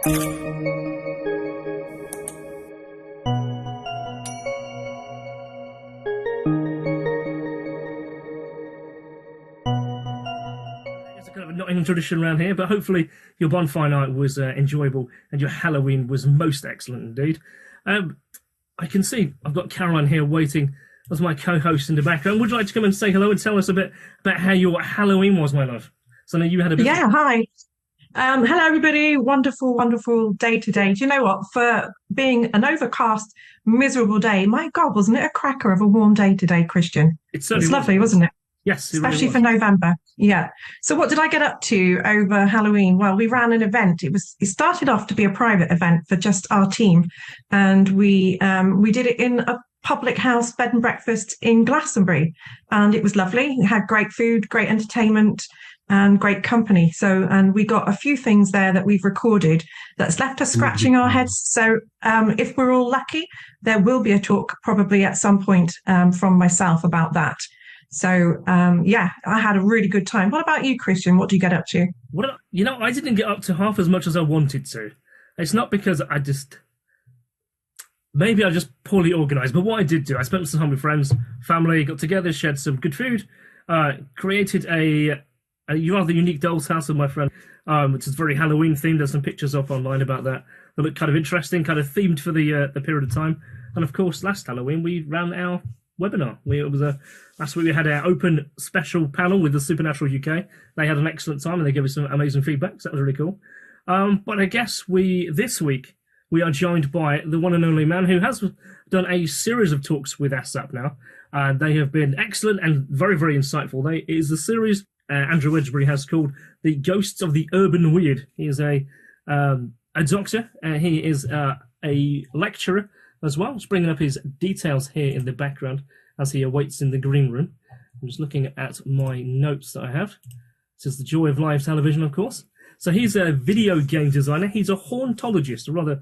Nottingham tradition around here, but hopefully your bonfire night was enjoyable and your Halloween was most excellent indeed. I can see I've got Caroline here waiting as my co-host in the background. Would you like to come and say hello and tell us a bit about how your Halloween was, my love? So I know you had a bit. Yeah, hi. Hello, everybody. Wonderful, wonderful day today. Do you know what? For being an overcast, miserable day, my God, wasn't it a cracker of a warm day today, Kristian? It's lovely, wasn't it? Yes, especially for November. Yeah. So what did I get up to over Halloween? Well, we ran an event. It started off to be a private event for just our team, and we did it in a public house bed and breakfast in Glastonbury, and it was lovely. It had great food, great entertainment, and great company. So, and we got a few things there that we've recorded that's left us scratching our heads. So, if we're all lucky, there will be a talk probably at some point from myself about that. So, yeah, I had a really good time. What about you, Kristian? What do you get up to? I didn't get up to half as much as I wanted to. It's not because maybe I just poorly organised, but what I did do, I spent some time with friends, family, got together, shared some good food, created a rather unique doll's house with my friend, which is very Halloween themed. There's some pictures up online about that look kind of interesting, kind of themed for the period of time. And of course, last Halloween, we ran our webinar. Last week we had our open special panel with the Supernatural UK. They had an excellent time and they gave us some amazing feedback, so that was really cool. But I guess this week we are joined by the one and only man who has done a series of talks with ASSAP now. They have been excellent and very, very insightful. It is the series Andrew Wedgbury has called The Ghosts of the Urban Wyrd. He is a doctor. He is a lecturer as well. Just bringing up his details here in the background as he awaits in the green room. I'm just looking at my notes that I have. This is the joy of live television, of course. So he's a video game designer. He's a hauntologist, or rather,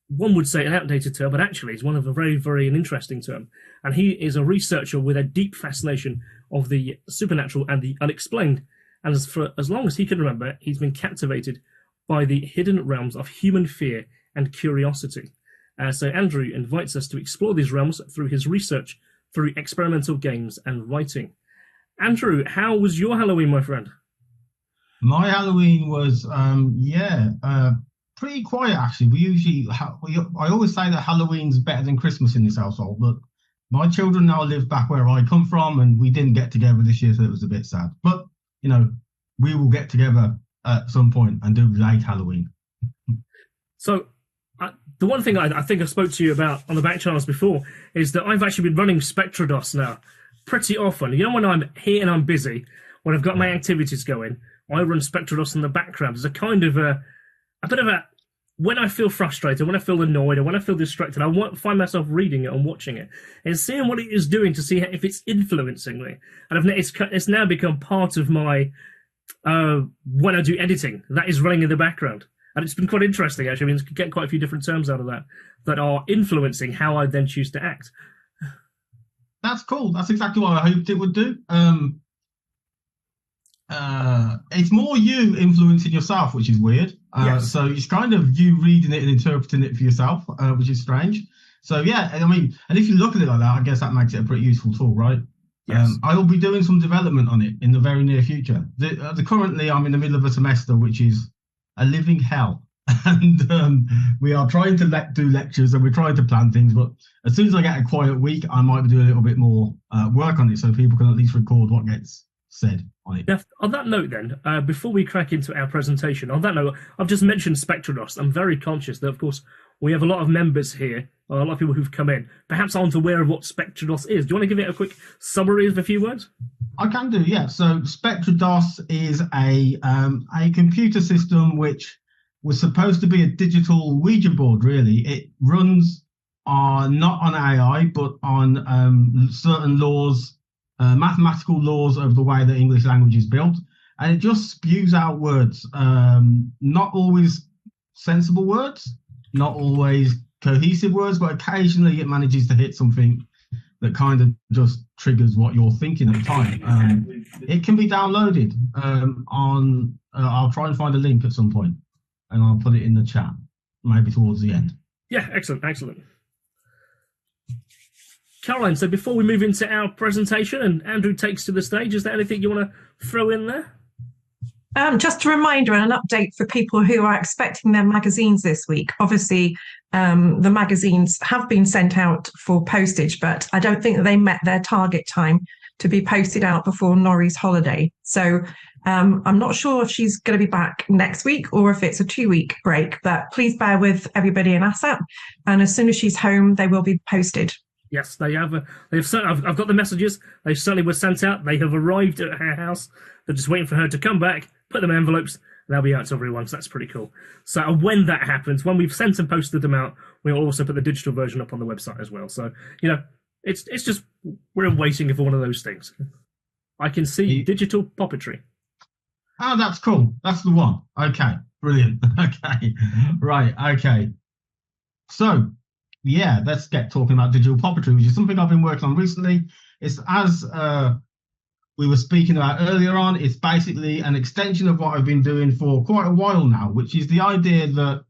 one would say an outdated term, but actually it's one of a very, very interesting term. And he is a researcher with a deep fascination of the supernatural and the unexplained. And for as long as he can remember, he's been captivated by the hidden realms of human fear and curiosity. So Andrew invites us to explore these realms through his research, through experimental games and writing. Andrew, how was your Halloween, my friend? My Halloween was, pretty quiet, actually. I always say that Halloween's better than Christmas in this household, but my children now live back where I come from, and we didn't get together this year, so it was a bit sad. But, we will get together at some point and do late Halloween. So, the one thing I think I spoke to you about on the back channels before is that I've actually been running SpectraDOS now pretty often. When I'm here and I'm busy, when I've got my activities going, I run SpectraDOS in the background. There's a kind of a bit of when I feel frustrated, when I feel annoyed, or when I feel distracted, I find myself reading it and watching it and seeing what it is doing to see if it's influencing me. And it's now become part of my, when I do editing, that is running in the background. And it's been quite interesting, actually. I mean, you get quite a few different terms out of that are influencing how I then choose to act. That's cool. That's exactly what I hoped it would do. It's more you influencing yourself, which is weird. Yes. So it's kind of you reading it and interpreting it for yourself, which is strange. So, yeah, I mean, and if you look at it like that, I guess that makes it a pretty useful tool, right? Yes. I will be doing some development on it in the very near future. Currently, I'm in the middle of a semester, which is a living hell. And we are trying to do lectures and we're trying to plan things. But as soon as I get a quiet week, I might be doing a little bit more work on it so people can at least record what gets said on it. Yeah, on that note then, before we crack into our presentation, on that note, I've just mentioned SpectraDOS. I'm very conscious that, of course, we have a lot of members here, a lot of people who've come in, perhaps aren't aware of what SpectraDOS is. Do you want to give it a quick summary of a few words? I can do, yeah. So SpectraDOS is a computer system which was supposed to be a digital Ouija board, really. It runs not on AI, but on certain laws, mathematical laws of the way the English language is built. And it just spews out words, not always sensible words, not always cohesive words, but occasionally it manages to hit something that kind of just triggers what you're thinking at the time. It can be downloaded on, I'll try and find a link at some point. and I'll put it in the chat, maybe towards the end. Yeah, excellent. Caroline, so before we move into our presentation and Andrew takes to the stage, is there anything you want to throw in there? Just a reminder and an update for people who are expecting their magazines this week. Obviously, the magazines have been sent out for postage, but I don't think that they met their target time to be posted out before Norrie's holiday. So I'm not sure if she's going to be back next week or if it's a 2-week break, but please bear with everybody in ASSAP. And as soon as she's home, they will be posted. Yes, they have. I've got the messages. They certainly were sent out. They have arrived at her house. They're just waiting for her to come back, put them in envelopes, and they'll be out to everyone. So that's pretty cool. So when that happens, when we've sent and posted them out, we'll also put the digital version up on the website as well. So, it's just, we're waiting for one of those things. I can see digital Poppetry. Oh, that's cool. That's the one. Okay, brilliant. Okay, right, okay. So, yeah, let's get talking about digital Poppetry, which is something I've been working on recently. It's as we were speaking about earlier on, it's basically an extension of what I've been doing for quite a while now, which is the idea that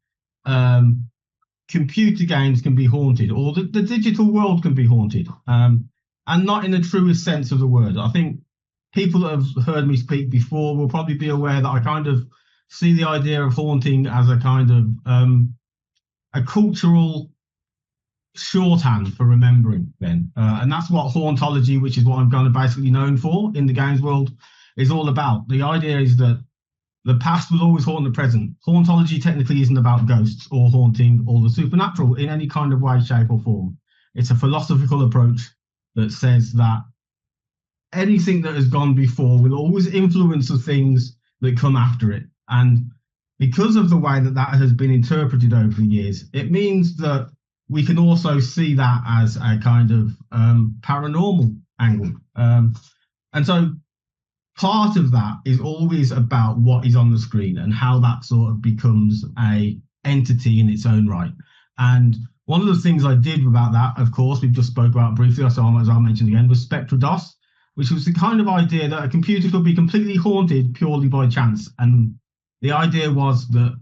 computer games can be haunted, or the digital world can be haunted, and not in the truest sense of the word. I think people that have heard me speak before will probably be aware that I kind of see the idea of haunting as a kind of a cultural shorthand for remembering then, and that's what Hauntology, which is what I'm kind of basically known for in the games world, is all about. The idea is that the past will always haunt the present. Hauntology technically isn't about ghosts or haunting or the supernatural in any kind of way, shape or form. It's a philosophical approach that says that anything that has gone before will always influence the things that come after it. And because of the way that that has been interpreted over the years, it means that we can also see that as a kind of paranormal angle. And so part of that is always about what is on the screen and how that sort of becomes a entity in its own right. And one of the things I did about that, of course, we've just spoke about briefly, so as I mentioned again, was SpectraDOS, which was the kind of idea that a computer could be completely haunted purely by chance. And the idea was that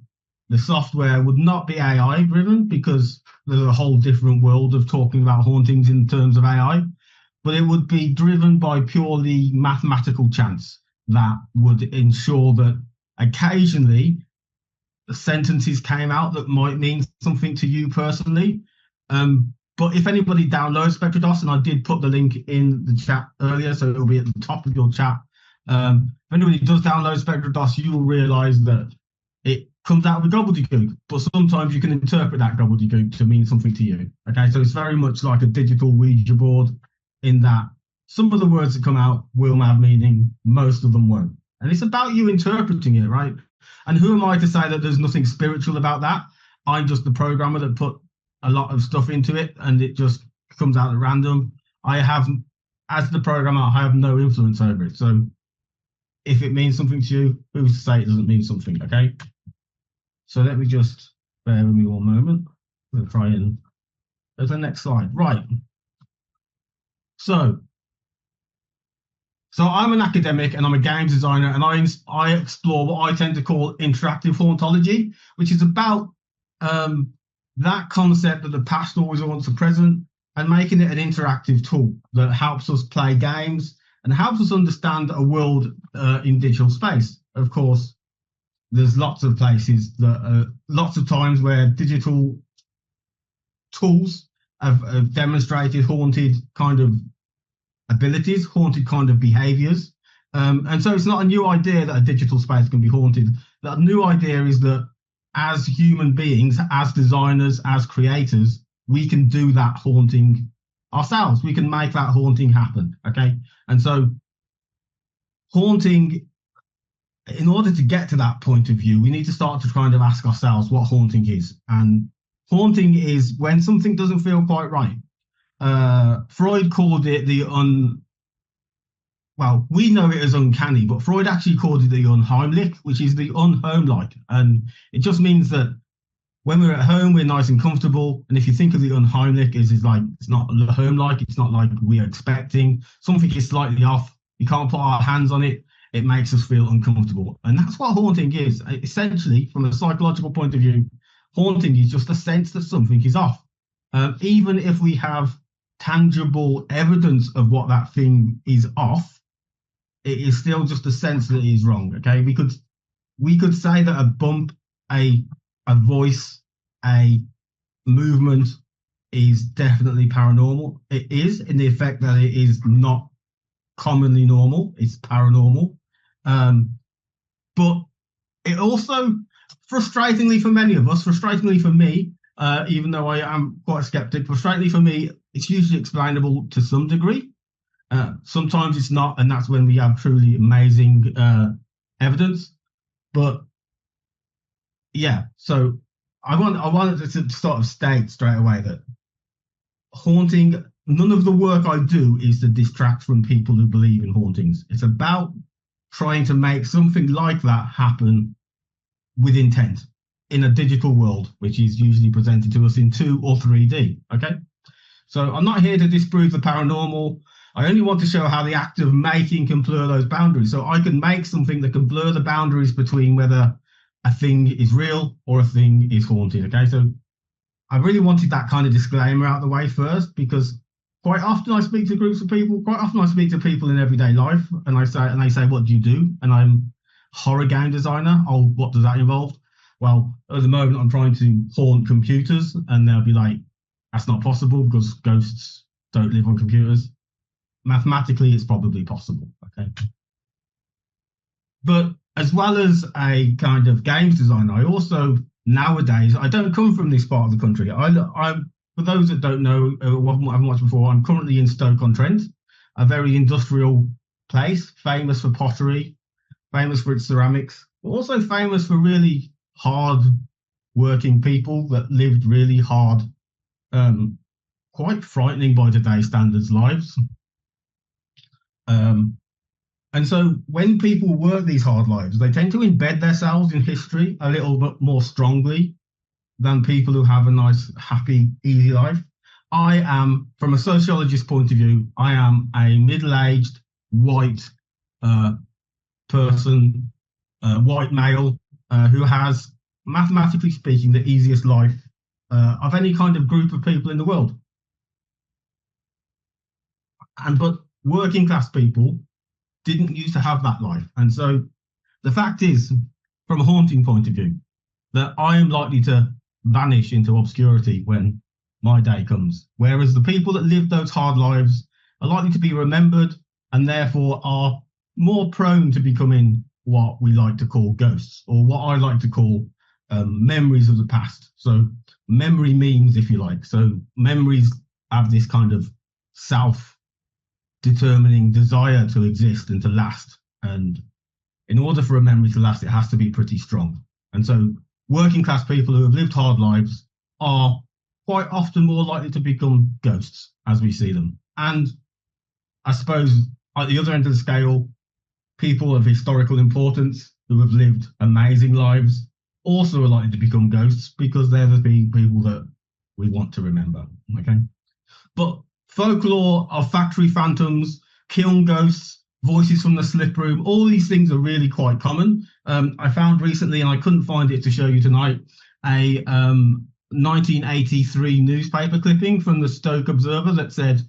the software would not be AI driven, because there's a whole different world of talking about hauntings in terms of AI, but it would be driven by purely mathematical chance that would ensure that occasionally sentences came out that might mean something to you personally. But if anybody downloads SpectraDOS, and I did put the link in the chat earlier, so it'll be at the top of your chat. If anybody does download SpectraDOS, you will realize that it comes out with gobbledygook, but sometimes you can interpret that gobbledygook to mean something to you. Okay, so it's very much like a digital Ouija board in that some of the words that come out will have meaning, most of them won't. And it's about you interpreting it, right? And who am I to say that there's nothing spiritual about that? I'm just the programmer that put a lot of stuff into it, and it just comes out at random. I have, as the programmer, I have no influence over it. So if it means something to you, who's to say it doesn't mean something, okay? So let me just bear with me one moment. We'll try and go to the next slide. Right. So I'm an academic and I'm a games designer, and I explore what I tend to call interactive hauntology, which is about that concept that the past always haunts the present, and making it an interactive tool that helps us play games and helps us understand a world in digital space. Of course, there's lots of places that lots of times where digital tools have demonstrated haunted kind of abilities, haunted kind of behaviors. And so it's not a new idea that a digital space can be haunted. The new idea is that as human beings, as designers, as creators, we can do that haunting ourselves. We can make that haunting happen, okay? And so haunting, in order to get to that point of view, we need to start to kind of ask ourselves what haunting is. And haunting is when something doesn't feel quite right. Freud called it well, we know it as uncanny, but Freud actually called it the unheimlich, which is the unhome-like. And it just means that when we're at home, we're nice and comfortable. And if you think of the unheimlich, it's like, it's not home-like, it's not like we're expecting. Something is slightly off. We can't put our hands on it. it makes us feel uncomfortable. And that's what haunting is. Essentially, from a psychological point of view, haunting is just a sense that something is off. Even if we have tangible evidence of what that thing is off, it is still just a sense that it is wrong. Okay, we could say that a bump, a voice, a movement is definitely paranormal. It is, in the effect that it is not commonly normal. It's paranormal. But it also, frustratingly for many of us, frustratingly for me, even though I am quite a skeptic, frustratingly for me, it's usually explainable to some degree. Sometimes it's not, and that's when we have truly amazing evidence. But yeah, so I wanted to sort of state straight away that haunting, none of the work I do is to distract from people who believe in hauntings. It's about trying to make something like that happen with intent in a digital world, which is usually presented to us in 2 or 3D. Okay, so I'm not here to disprove the paranormal. I only want to show how the act of making can blur those boundaries. So I can make something that can blur the boundaries between whether a thing is real or a thing is haunted. Okay, so I really wanted that kind of disclaimer out of the way first, because quite often I speak to groups of people, quite often I speak to people in everyday life, and they say, what do you do? And I'm horror game designer. Oh, what does that involve? Well, at the moment I'm trying to haunt computers, and they'll be like, that's not possible because ghosts don't live on computers. Mathematically, it's probably possible. Okay. But as well as a kind of games designer, I also, nowadays, I don't come from this part of the country. For those that don't know, haven't watched before, I'm currently in Stoke-on-Trent, a very industrial place, famous for pottery, famous for its ceramics, but also famous for really hard working people that lived really hard, quite frightening by today's standards lives. And so when people work these hard lives, they tend to embed themselves in history a little bit more strongly than people who have a nice, happy, easy life. I am, from a sociologist point of view, I am a middle-aged, white person, white male, who has, mathematically speaking, the easiest life of any kind of group of people in the world. But working class people didn't used to have that life. And so the fact is, from a haunting point of view, that I am likely to vanish into obscurity when my day comes. Whereas the people that live those hard lives are likely to be remembered and therefore are more prone to becoming what we like to call ghosts, or what I like to call memories of the past. So memory memes, if you like. So memories have this kind of self-determining desire to exist and to last. And in order for a memory to last, it has to be pretty strong. And so working class people who have lived hard lives are quite often more likely to become ghosts as we see them. And I suppose at the other end of the scale, people of historical importance who have lived amazing lives also are likely to become ghosts, because they're the people that we want to remember. Okay, but folklore of factory phantoms, kiln ghosts, voices from the slip room, all these things are really quite common. I found recently, and I couldn't find it to show you tonight, a 1983 newspaper clipping from the Stoke Observer that said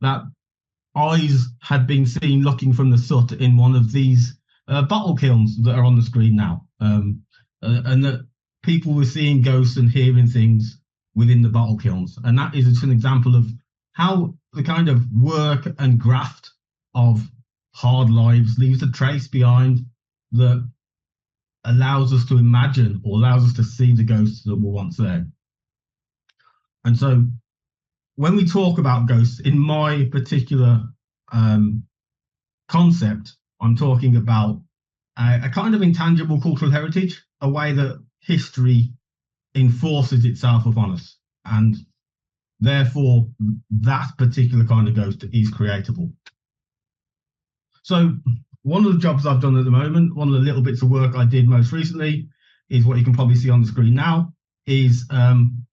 that eyes had been seen looking from the soot in one of these bottle kilns that are on the screen now, and that people were seeing ghosts and hearing things within the bottle kilns. And that is just an example of how the kind of work and graft of hard lives leaves a trace behind that allows us to imagine, or allows us to see, the ghosts that were once there. And so when we talk about ghosts, in my particular concept, I'm talking about a kind of intangible cultural heritage, a way that history enforces itself upon us. And therefore, that particular kind of ghost is creatable. So one of the jobs I've done at the moment, one of the little bits of work I did most recently, is what you can probably see on the screen now, is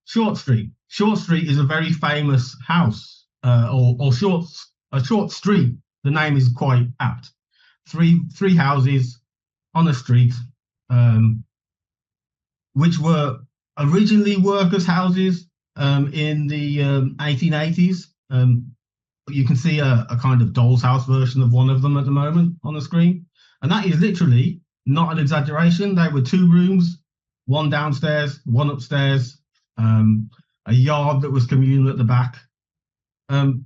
Short Street. Short Street is a very famous house, or a short street. The name is quite apt. three houses on a street, which were originally workers' houses in the 1880s. You can see a kind of doll's house version of one of them at the moment on the screen. And that is literally not an exaggeration. They were 2 rooms, one downstairs, one upstairs, a yard that was communal at the back. And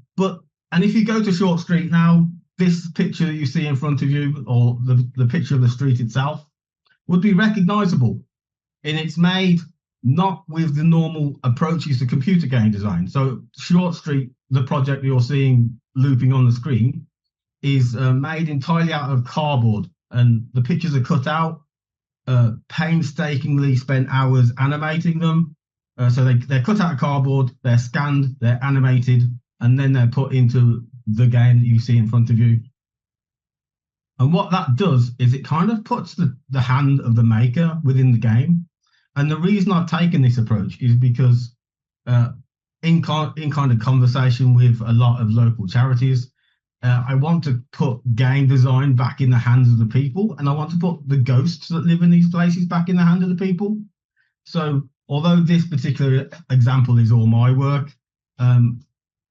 if you go to Short Street now, this picture that you see in front of you, or the picture of the street itself, would be recognizable. And it's made not with the normal approaches to computer game design. So Short Street, the project you're seeing looping on the screen, is made entirely out of cardboard, and the pictures are cut out, painstakingly spent hours animating them. So they're cut out of cardboard, they're scanned, they're animated, and then they're put into the game that you see in front of you. And what that does is it kind of puts the hand of the maker within the game. And the reason I've taken this approach is because in kind of conversation with a lot of local charities, I want to put game design back in the hands of the people, and I want to put the ghosts that live in these places back in the hands of the people. So although this particular example is all my work,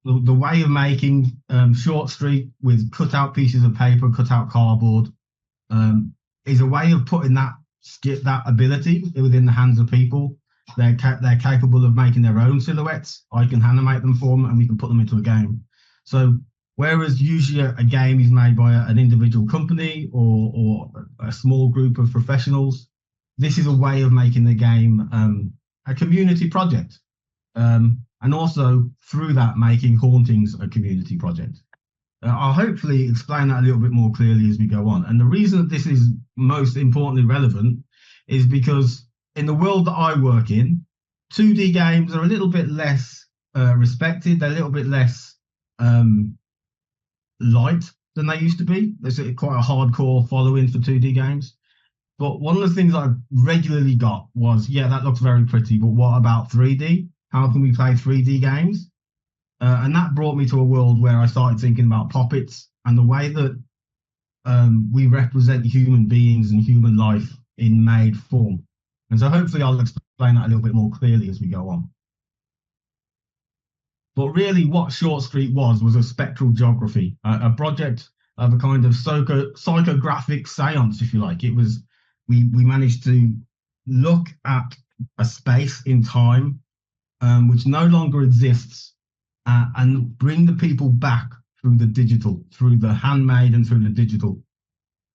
the way of making Short Street with cut out pieces of paper, cut out cardboard, is a way of putting that ability within the hands of people. They're capable of making their own silhouettes. I can animate them for them, and we can put them into a game. So whereas usually a game is made by an individual company or a small group of professionals, this is a way of making the game a community project, and also through that making Hauntings a community project. I'll hopefully explain that a little bit more clearly as we go on. And the reason that this is most importantly relevant is because in the world that I work in, 2D games are a little bit less respected. They're a little bit less light than they used to be. There's quite a hardcore following for 2D games. But one of the things I regularly got was, yeah, that looks very pretty, but what about 3D? How can we play 3D games? And that brought me to a world where I started thinking about puppets and the way that we represent human beings and human life in made form. And so hopefully I'll explain that a little bit more clearly as we go on. But really what Short Street was a spectral geography, a project of a kind of psychographic seance, if you like. It was, we managed to look at a space in time which no longer exists, and bring the people back through the digital, through the handmade and through the digital.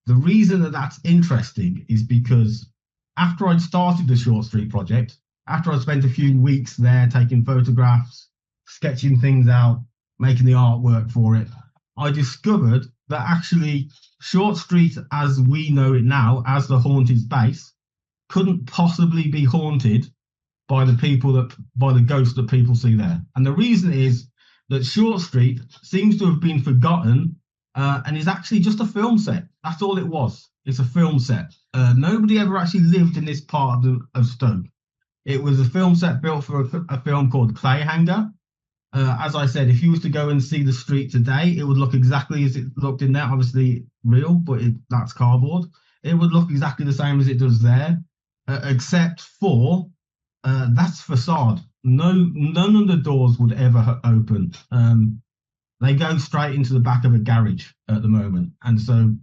The reason that that's interesting is because after I'd started the Short Street project, after I'd spent a few weeks there taking photographs, sketching things out, making the artwork for it, I discovered that actually Short Street as we know it now, as the haunted space, couldn't possibly be haunted by the ghosts that people see there. And the reason is that Short Street seems to have been forgotten and is actually just a film set. That's all it was. It's a film set. Nobody ever actually lived in this part of Stoke. It was a film set built for a film called Clayhanger. As I said, if you was to go and see the street today, it would look exactly as it looked in there. Obviously real, but that's cardboard. It would look exactly the same as it does there, except for that's facade. None of the doors would ever open. They go straight into the back of a garage at the moment. And so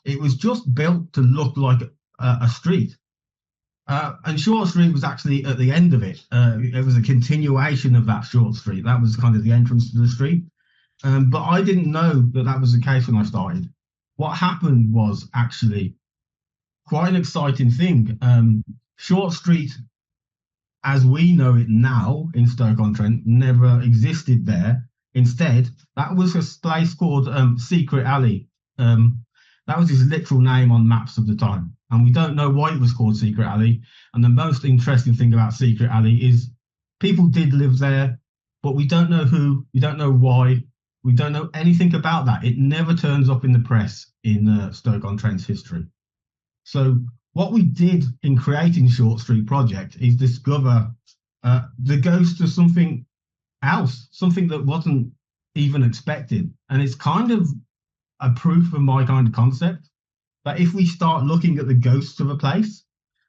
it was just built to look like a street. And Short Street was actually at the end of it. It was a continuation of that Short Street. That was kind of the entrance to the street. But I didn't know that was the case when I started. What happened was actually quite an exciting thing. Short Street, as we know it now in Stoke-on-Trent, never existed there. Instead, that was a place called Secret Alley. That was his literal name on maps of the time. And we don't know why it was called Secret Alley. And the most interesting thing about Secret Alley is people did live there, but we don't know who, we don't know why, we don't know anything about that. It never turns up in the press in Stoke-on-Trent's history. So what we did in creating Short Street Project is discover the ghost of something else, something that wasn't even expected. And it's kind of a proof of my kind of concept. that if we start looking at the ghosts of a place,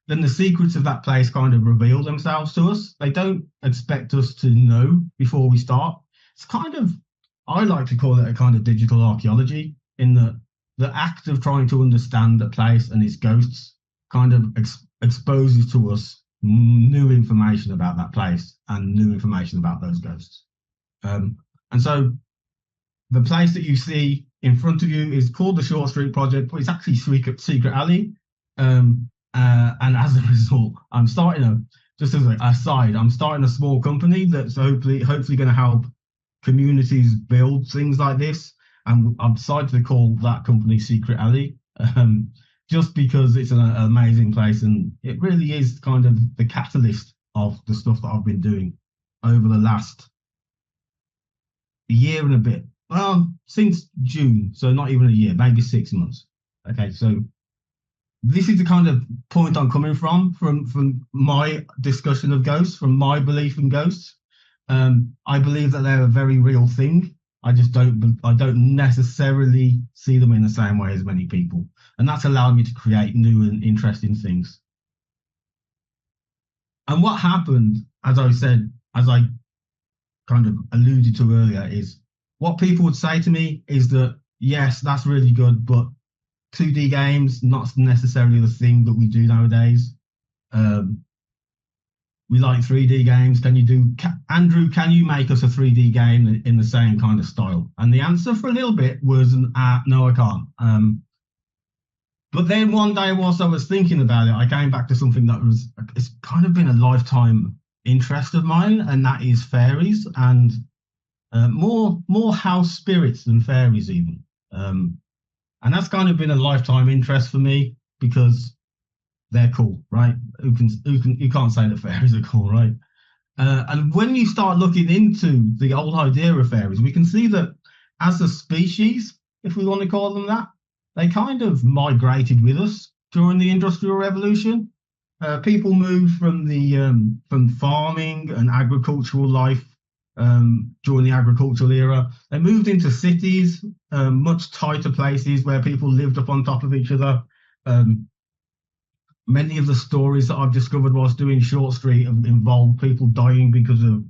then the secrets of that place kind of reveal themselves to us. They don't expect us to know before we start. It's kind of, I like to call it a kind of digital archaeology, in the act of trying to understand a place and its ghosts kind of exposes to us new information about that place and new information about those ghosts. And so the place that you see in front of you is called the Short Street Project, but it's actually Secret Alley. And as a result, I'm starting just as an aside, I'm starting a small company that's hopefully going to help communities build things like this. And I've decided to call that company Secret Alley, just because it's an amazing place, and it really is kind of the catalyst of the stuff that I've been doing over the last year and a bit. Well, since June, so not even a year, maybe 6 months. Okay, so this is the kind of point I'm coming from my discussion of ghosts, from my belief in ghosts. I believe that they're a very real thing. I don't necessarily see them in the same way as many people. And that's allowed me to create new and interesting things. And what happened, as I kind of alluded to earlier, is what people would say to me is that, yes, that's really good, but 2D games, not necessarily the thing that we do nowadays. We like 3D games. Andrew, can you make us a 3D game in the same kind of style? And the answer for a little bit was, no, I can't. But then one day, whilst I was thinking about it, I came back to something it's kind of been a lifetime interest of mine, and that is fairies, and more house spirits than fairies even. And that's kind of been a lifetime interest for me, because they're cool, right? You can't say that fairies are cool, right? And when you start looking into the old idea of fairies, we can see that as a species, if we want to call them that, they kind of migrated with us during the Industrial Revolution. People moved from farming and agricultural life during the agricultural era. They moved into cities, much tighter places where people lived up on top of each other. Many of the stories that I've discovered whilst doing Short Street have involved people dying because of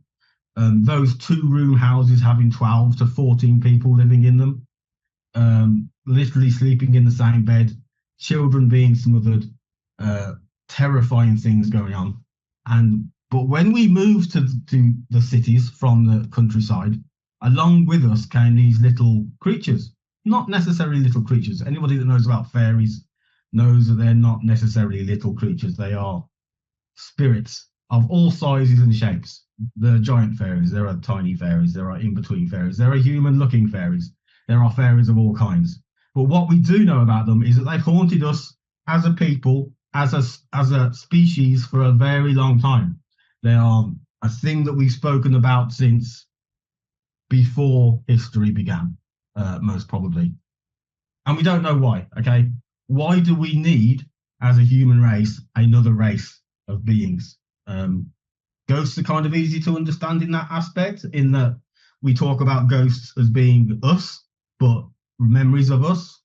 those 2-room houses having 12 to 14 people living in them, literally sleeping in the same bed, children being smothered, terrifying things going on. But when we moved to the cities from the countryside, along with us came these little creatures. Not necessarily little creatures. Anybody that knows about fairies knows that they're not necessarily little creatures. They are spirits of all sizes and shapes. There are giant fairies, there are tiny fairies, there are in-between fairies, there are human-looking fairies, there are fairies of all kinds. But what we do know about them is that they've haunted us as a people, as a species, for a very long time. They are a thing that we've spoken about since before history began, most probably. And we don't know why, okay? Why do we need, as a human race, another race of beings? Ghosts are kind of easy to understand in that aspect, in that we talk about ghosts as being us, but memories of us.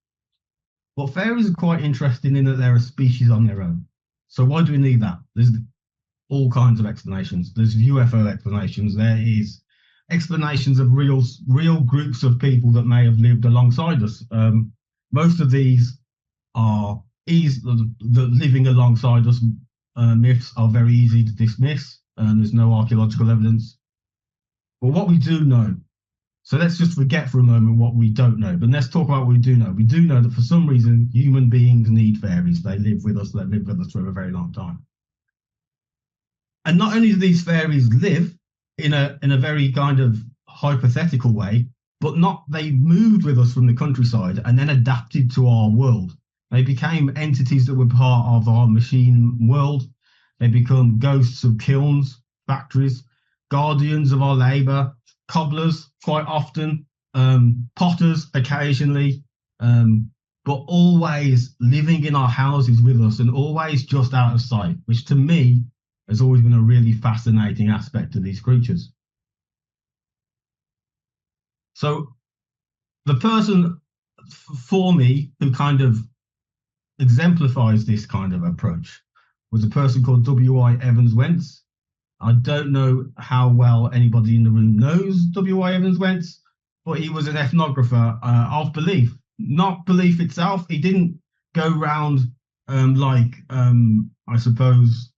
But fairies are quite interesting in that they're a species on their own. So why do we need that? There's all kinds of explanations. There's UFO explanations. There is explanations of real groups of people that may have lived alongside us. Most of these are the living alongside us myths are very easy to dismiss, and there's no archaeological evidence. But what we do know, so let's just forget for a moment what we don't know, but let's talk about what we do know. We do know that for some reason human beings need fairies. They live with us for a very long time. And not only do these fairies live in a very kind of hypothetical way, but they moved with us from the countryside and then adapted to our world. They became entities that were part of our machine world. They become ghosts of kilns, factories, guardians of our labour, cobblers quite often, potters occasionally, but always living in our houses with us and always just out of sight, which to me has always been a really fascinating aspect of these creatures. So the person for me who kind of exemplifies this kind of approach was a person called W.I. Evans-Wentz. I don't know how well anybody in the room knows W.I. Evans-Wentz, but he was an ethnographer of belief, not belief itself. He didn't go round I suppose,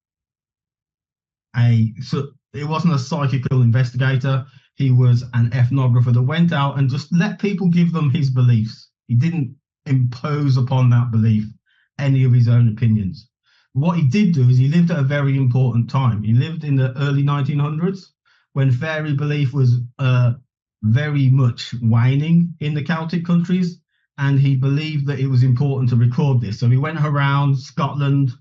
it wasn't a psychical investigator. He was an ethnographer that went out and just let people give them his beliefs. He didn't impose upon that belief any of his own opinions. What he did do is he lived at a very important time. He lived in the early 1900s when fairy belief was very much waning in the Celtic countries, and he believed that it was important to record this. So he went around Scotland,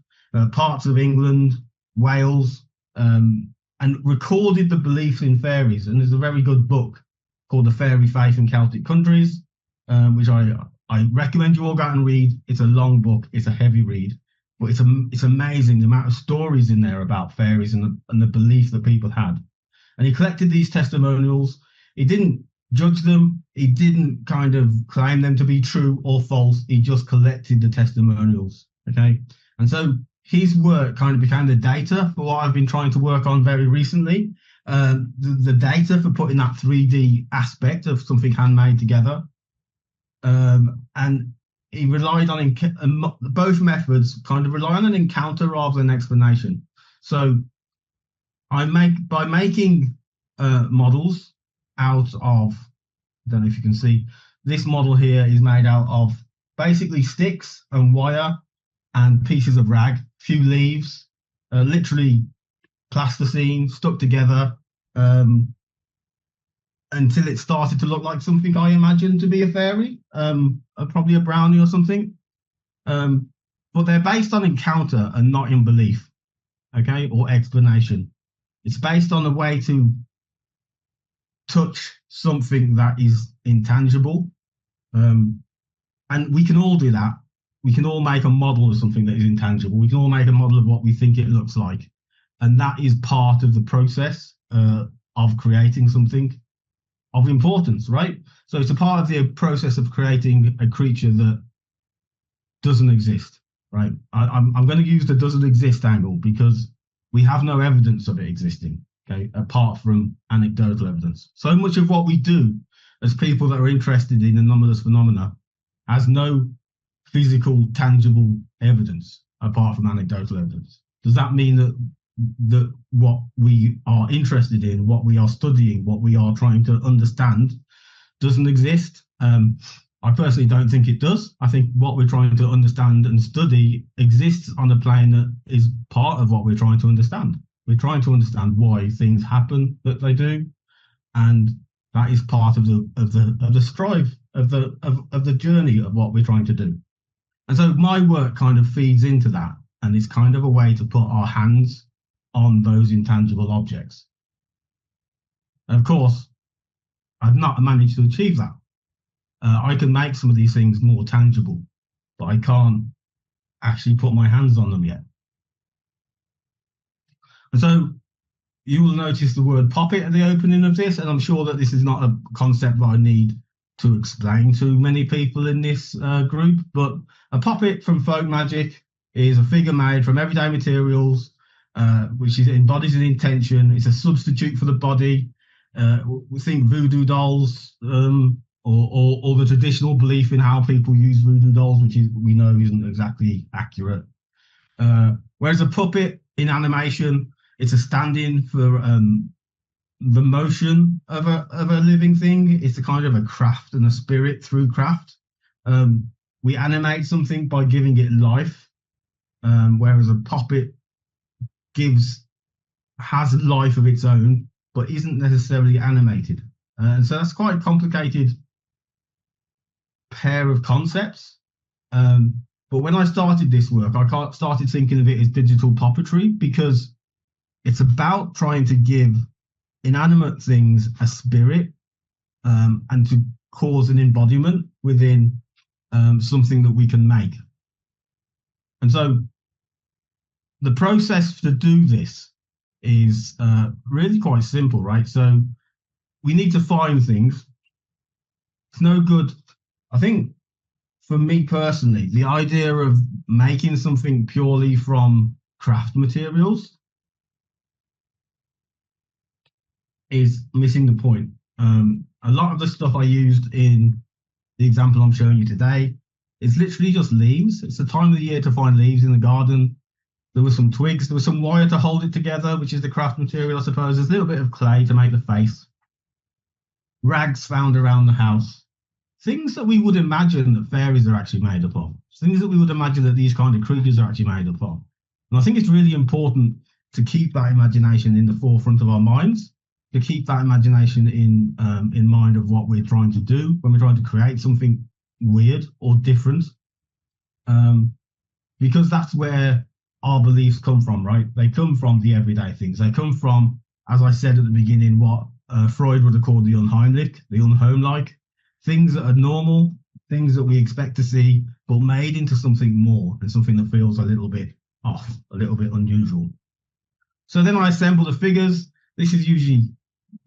parts of England, Wales, and recorded the belief in fairies. And there's a very good book called The Fairy Faith in Celtic Countries, which I recommend you all go out and read. It's a long book, it's a heavy read, but it's amazing the amount of stories in there about fairies and the belief that people had. And he collected these testimonials. He didn't judge them. He didn't kind of claim them to be true or false. He just collected the testimonials. Okay. And so his work kind of became the data for what I've been trying to work on very recently. The data for putting that 3D aspect of something handmade together. And he relied on both methods kind of rely on an encounter rather than explanation. So by making models out of, I don't know if you can see, this model here is made out of basically sticks and wire and pieces of rag, few leaves, literally plasticine stuck together until it started to look like something I imagined to be a fairy, probably a brownie or something. But they're based on encounter and not in belief, okay, or explanation. It's based on a way to touch something that is intangible. And we can all do that. We can all make a model of something that is intangible. We can all make a model of what we think it looks like. And that is part of the process of creating something of importance, right? So it's a part of the process of creating a creature that doesn't exist, right? I'm going to use the doesn't exist angle because we have no evidence of it existing, okay, apart from anecdotal evidence. So much of what we do as people that are interested in anomalous phenomena has no physical, tangible evidence apart from anecdotal evidence. Does that mean that what we are interested in, what we are studying, what we are trying to understand doesn't exist? I personally don't think it does. I think what we're trying to understand and study exists on a plane that is part of what we're trying to understand. We're trying to understand why things happen that they do, and that is part of the strive of the journey of what we're trying to do. And so my work kind of feeds into that, and it's kind of a way to put our hands on those intangible objects. And of course, I've not managed to achieve that. I can make some of these things more tangible, but I can't actually put my hands on them yet. And so you will notice the word puppet at the opening of this, and I'm sure that this is not a concept that I need to explain to many people in this group, but a puppet from folk magic is a figure made from everyday materials, which embodies an intention. It's a substitute for the body. We think voodoo dolls, or the traditional belief in how people use voodoo dolls, which we know isn't exactly accurate. Whereas a puppet in animation, it's a stand-in for the motion of a living thing. It's a kind of a craft and a spirit through craft. We animate something by giving it life, whereas a puppet has life of its own, but isn't necessarily animated. And so that's quite a complicated pair of concepts. But when I started this work, I started thinking of it as digital puppetry, because it's about trying to give inanimate things a spirit, and to cause an embodiment within something that we can make. And so the process to do this is really quite simple, right? So we need to find things. It's no good. I think for me personally, the idea of making something purely from craft materials is missing the point. A lot of the stuff I used in the example I'm showing you today is literally just leaves. It's the time of the year to find leaves in the garden. There were some twigs, there was some wire to hold it together, which is the craft material, I suppose. There's a little bit of clay to make the face. Rags found around the house. Things that we would imagine that fairies are actually made up of. Things that we would imagine that these kind of creatures are actually made up of. And I think it's really important to keep that imagination in the forefront of our minds, to keep that imagination in mind of what we're trying to do when we're trying to create something weird or different. Because that's where our beliefs come from, right? They come from the everyday things. They come from, as I said at the beginning, what Freud would have called the unheimlich, the unhomelike, things that are normal, things that we expect to see, but made into something more and something that feels a little bit off, a little bit unusual. So then I assemble the figures. This is usually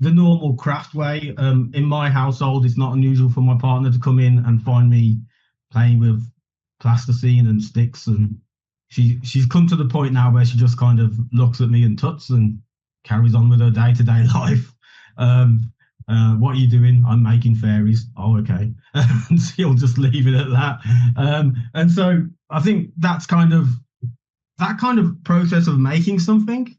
the normal craft way. In my household, it's not unusual for my partner to come in and find me playing with plasticine and sticks, and she's come to the point now where she just kind of looks at me and tuts and carries on with her day-to-day life. What are you doing? I'm making fairies. Oh, okay. And she'll just leave it at that. And so I think that kind of process of making something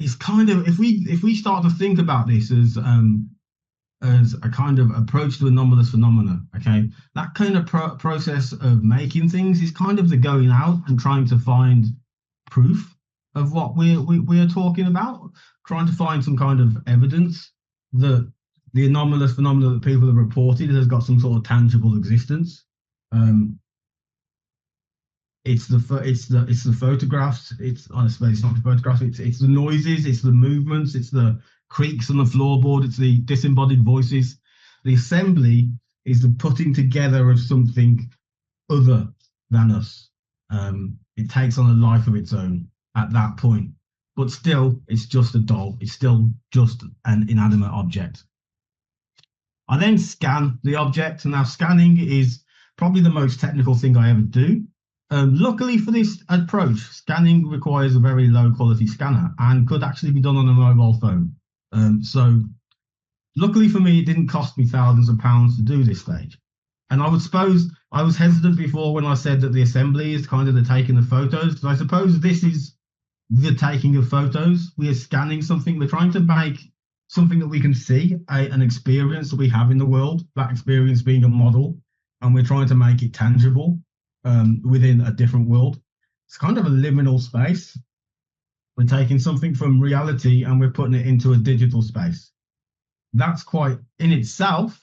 is kind of, if we start to think about this as a kind of approach to anomalous phenomena, okay, that kind of process of making things is kind of the going out and trying to find proof of what we're talking about, trying to find some kind of evidence that the anomalous phenomena that people have reported has got some sort of tangible existence. It's the photographs. I suppose it's not the photographs. It's the noises. It's the movements. It's the creaks on the floorboard. It's the disembodied voices. The assembly is the putting together of something other than us. It takes on a life of its own at that point, but still, it's just a doll. It's still just an inanimate object. I then scan the object, and now scanning is probably the most technical thing I ever do. Luckily for this approach, scanning requires a very low quality scanner and could actually be done on a mobile phone. So luckily for me, it didn't cost me thousands of pounds to do this stage. And I would suppose I was hesitant before when I said that the assembly is kind of the taking of photos, because I suppose this is the taking of photos. We are scanning something. We're trying to make something that we can see, an experience that we have in the world, that experience being a model, and we're trying to make it tangible within a different world. It's kind of a liminal space. We're taking something from reality and we're putting it into a digital space. That's quite, in itself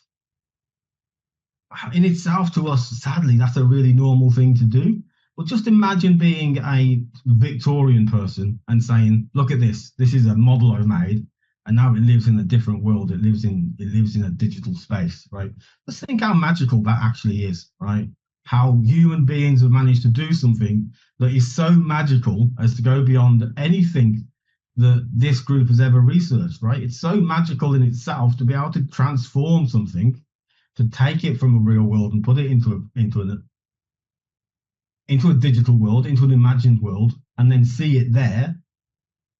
to us, sadly, that's a really normal thing to do. But just imagine being a Victorian person and saying, look at this is a model I've made, and now it lives in a different world. It lives in a digital space, right? Let's think how magical that actually is, right? How human beings have managed to do something that is so magical as to go beyond anything that this group has ever researched, right? It's so magical in itself to be able to transform something, to take it from a real world and put it into a digital world, into an imagined world, and then see it there.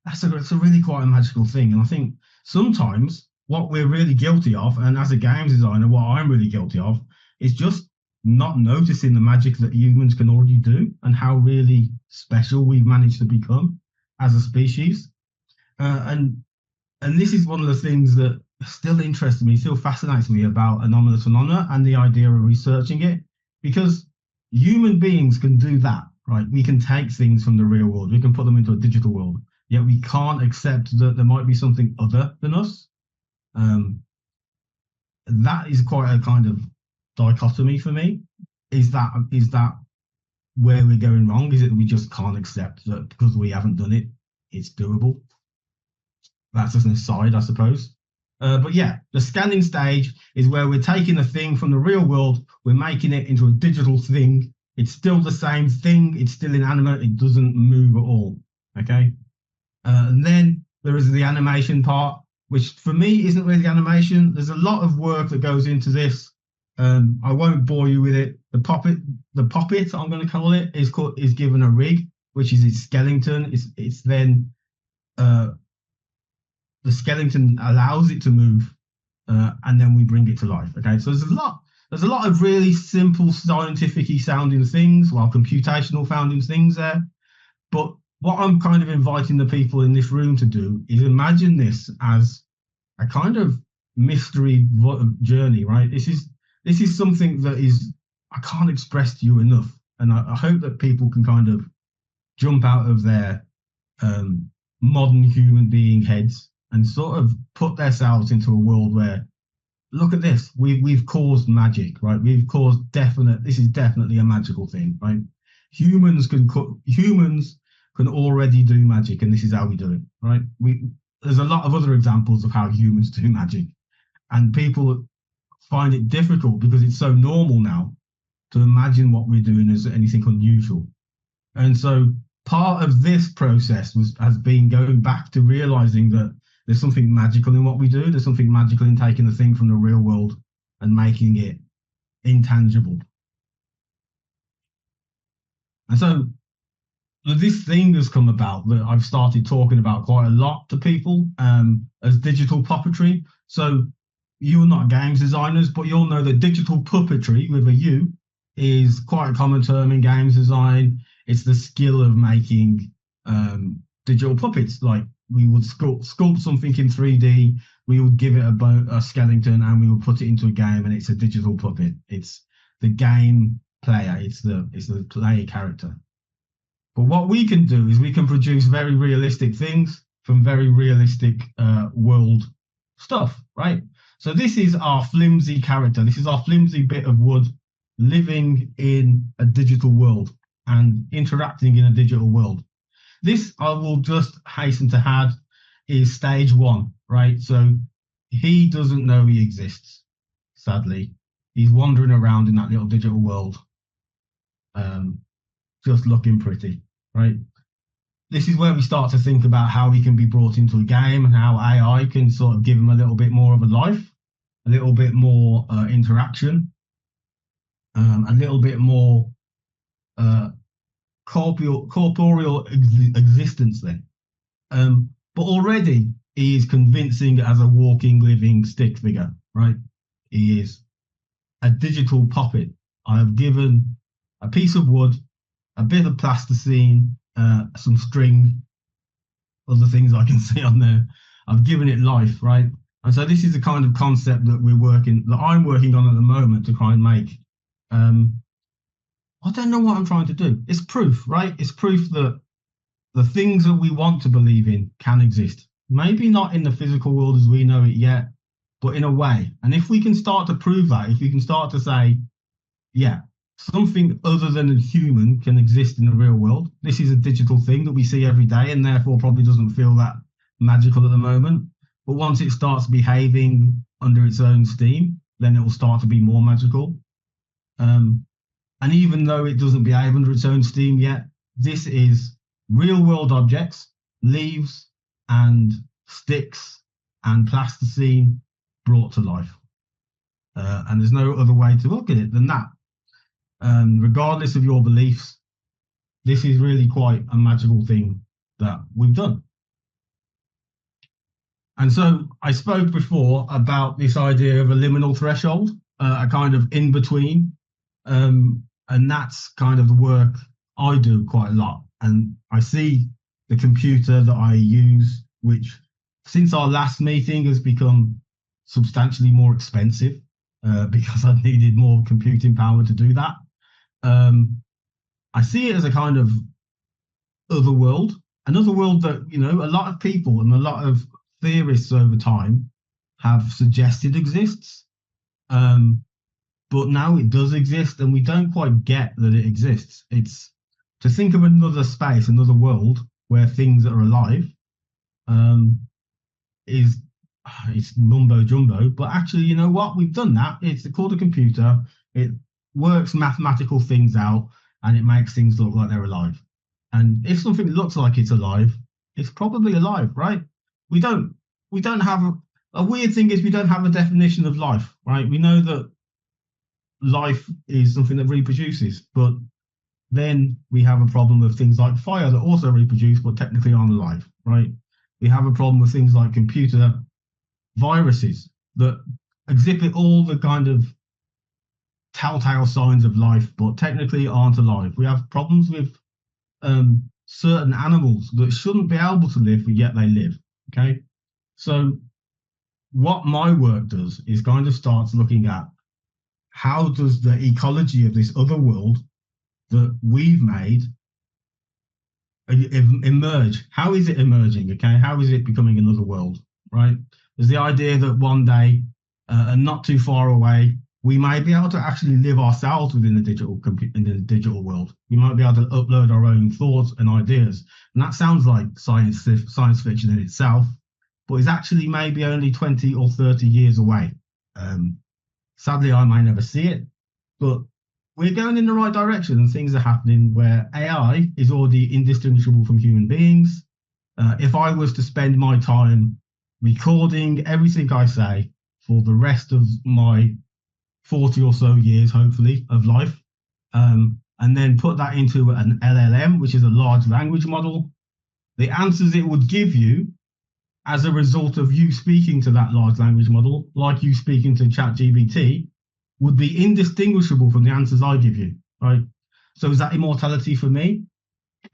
It's a really quite a magical thing. And I think sometimes what we're really guilty of, and as a games designer, what I'm really guilty of, is just not noticing the magic that humans can already do and how really special we've managed to become as a species. And this is one of the things that still interests me, still fascinates me about anomalous phenomena and the idea of researching it, because human beings can do that, right? We can take things from the real world, we can put them into a digital world, yet we can't accept that there might be something other than us. That is quite a kind of dichotomy for me. Is that where we're going wrong? Is it that we just can't accept that because we haven't done it, it's doable? That's just an aside, I suppose. But yeah, the scanning stage is where we're taking a thing from the real world, we're making it into a digital thing. It's still the same thing, it's still inanimate, it doesn't move at all, okay? And then there is the animation part, which for me isn't really animation. There's a lot of work that goes into this. I won't bore you with it. The puppet, I'm going to call it, is given a rig, which is its skeleton. It's then the skeleton allows it to move, and then we bring it to life. Okay, so there's a lot of really simple scientific-y sounding things, while computational sounding things there. But what I'm kind of inviting the people in this room to do is imagine this as a kind of mystery journey, right? This is something that I can't express to you enough, and I hope that people can kind of jump out of their modern human being heads and sort of put themselves into a world where, look at this, we've caused magic, right? This is definitely a magical thing, right? Humans can already do magic, and this is how we do it, right? There's a lot of other examples of how humans do magic, and people find it difficult because it's so normal now to imagine what we're doing as anything unusual. And so part of this process has been going back to realizing that there's something magical in what we do. There's something magical in taking the thing from the real world and making it intangible. And so this thing has come about that I've started talking about quite a lot to people as digital puppetry. So you're not games designers, but you'll know that digital puppetry with a U is quite a common term in games design. It's the skill of making digital puppets. Like we would sculpt something in 3D, we would give it a skeleton, and we would put it into a game, and it's a digital puppet. It's the game player. It's the player character. But what we can do is we can produce very realistic things from very realistic world stuff, right? So this is our flimsy character. This is our flimsy bit of wood living in a digital world and interacting in a digital world. This, I will just hasten to add, is stage one, right? So he doesn't know he exists, sadly. He's wandering around in that little digital world, just looking pretty, right? This is where we start to think about how he can be brought into a game and how AI can sort of give him a little bit more of a life, a little bit more interaction, a little bit more corporeal existence then. But already he is convincing as a walking, living stick figure, right? He is a digital puppet. I have given a piece of wood, a bit of plasticine, some string, other things I can see on there. I've given it life, right? And so this is the kind of concept that I'm working on at the moment to try and make. I don't know what I'm trying to do. It's proof, right? It's proof that the things that we want to believe in can exist. Maybe not in the physical world as we know it yet, but in a way. And if we can start to prove that, if we can start to say, yeah, something other than a human can exist in the real world. This is a digital thing that we see every day and therefore probably doesn't feel that magical at the moment. But once it starts behaving under its own steam, then it will start to be more magical. And even though it doesn't behave under its own steam yet, this is real world objects, leaves and sticks and plasticine brought to life. And there's no other way to look at it than that. Regardless of your beliefs, this is really quite a magical thing that we've done. And so I spoke before about this idea of a liminal threshold, a kind of in between. And that's kind of the work I do quite a lot. And I see the computer that I use, which since our last meeting has become substantially more expensive because I needed more computing power to do that. I see it as a kind of another world that, you know, a lot of people and a lot of theorists over time have suggested exists. But now it does exist, and we don't quite get that it exists. It's to think of another space, another world where things are alive, it's mumbo jumbo. But actually, you know what? We've done that. It's called a computer. It works mathematical things out, and it makes things look like they're alive. And if something looks like it's alive, it's probably alive, right? We don't have a weird thing is we don't have a definition of life, right? We know that life is something that reproduces. But then we have a problem with things like fire that also reproduce, but technically aren't alive, right? We have a problem with things like computer viruses that exhibit all the kind of telltale signs of life, but technically aren't alive. We have problems with certain animals that shouldn't be able to live, but yet they live. Okay, so what my work does is kind of starts looking at how does the ecology of this other world that we've made emerge? How is it emerging? Okay, how is it becoming another world? Right? There's the idea that one day, and not too far away, we may be able to actually live ourselves within the digital world. We might be able to upload our own thoughts and ideas, and that sounds like science fiction in itself, but it's actually maybe only 20 or 30 years away. Sadly, I may never see it, but we're going in the right direction, and things are happening where AI is already indistinguishable from human beings. If I was to spend my time recording everything I say for the rest of my 40 or so years, hopefully, of life, and then put that into an LLM, which is a large language model, the answers it would give you as a result of you speaking to that large language model, like you speaking to ChatGPT, would be indistinguishable from the answers I give you, right? So is that immortality for me?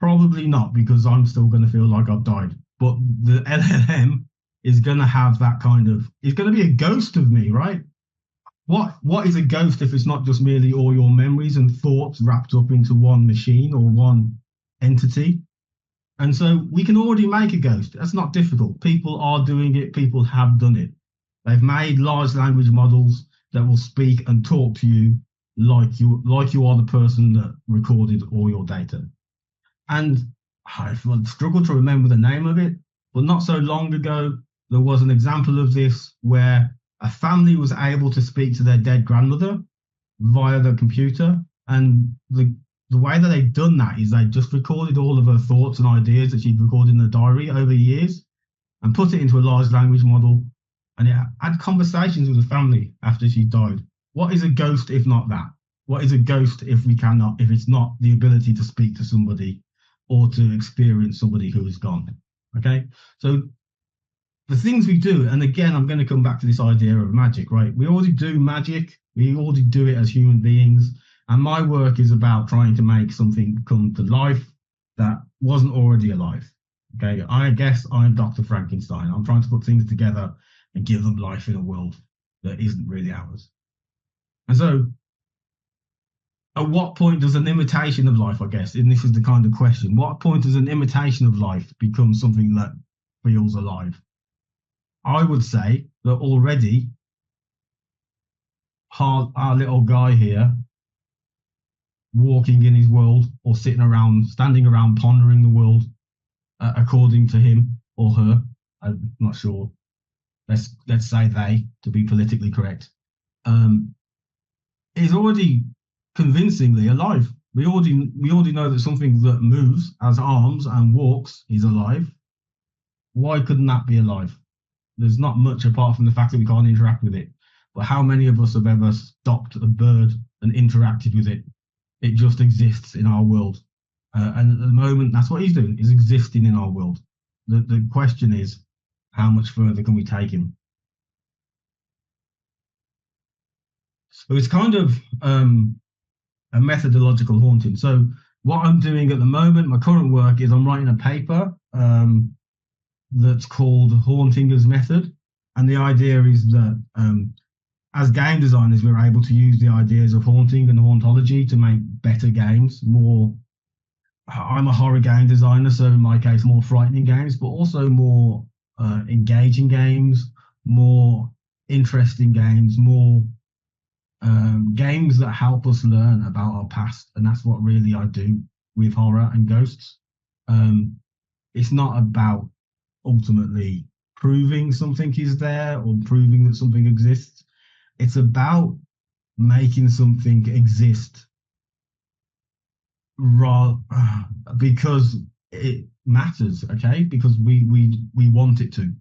Probably not, because I'm still going to feel like I've died. But the LLM is going to have that kind of, it's going to be a ghost of me, right? What is a ghost if it's not just merely all your memories and thoughts wrapped up into one machine or one entity? And so we can already make a ghost. That's not difficult. People are doing it. People have done it. They've made large language models that will speak and talk to you like you are the person that recorded all your data. And I struggle to remember the name of it, but not so long ago, there was an example of this where a family was able to speak to their dead grandmother via the computer. And the way that they'd done that is they just recorded all of her thoughts and ideas that she'd recorded in the diary over years and put it into a large language model. And it had conversations with the family after she died. What is a ghost if not that? What is a ghost if it's not the ability to speak to somebody or to experience somebody who is gone? Okay, so the things we do, and again, I'm going to come back to this idea of magic, right? We already do magic. We already do it as human beings. And my work is about trying to make something come to life that wasn't already alive. Okay, I guess I'm Dr. Frankenstein. I'm trying to put things together and give them life in a world that isn't really ours. And so, at what point does an imitation of life, I guess, and this is the kind of question, what point does an imitation of life become something that feels alive? I would say that already our little guy here, walking in his world or standing around pondering the world, according to him or her, I'm not sure, let's say they, to be politically correct, is already convincingly alive. We already know that something that moves, has arms and walks is alive. Why couldn't that be alive? There's not much apart from the fact that we can't interact with it. But how many of us have ever stopped a bird and interacted with it? It just exists in our world. And at the moment, that's what he's doing, is existing in our world. The question is, how much further can we take him? So it's kind of a methodological haunting. So what I'm doing at the moment, my current work, is I'm writing a paper that's called Haunting as Method. And the idea is that as game designers, we're able to use the ideas of haunting and hauntology to make better games, I'm a horror game designer, so in my case, more frightening games, but also more engaging games, more interesting games, more games that help us learn about our past. And that's what really I do with horror and ghosts. It's not about ultimately proving something is there or proving that something exists. It's about making something exist because it matters, okay? Because we want it to.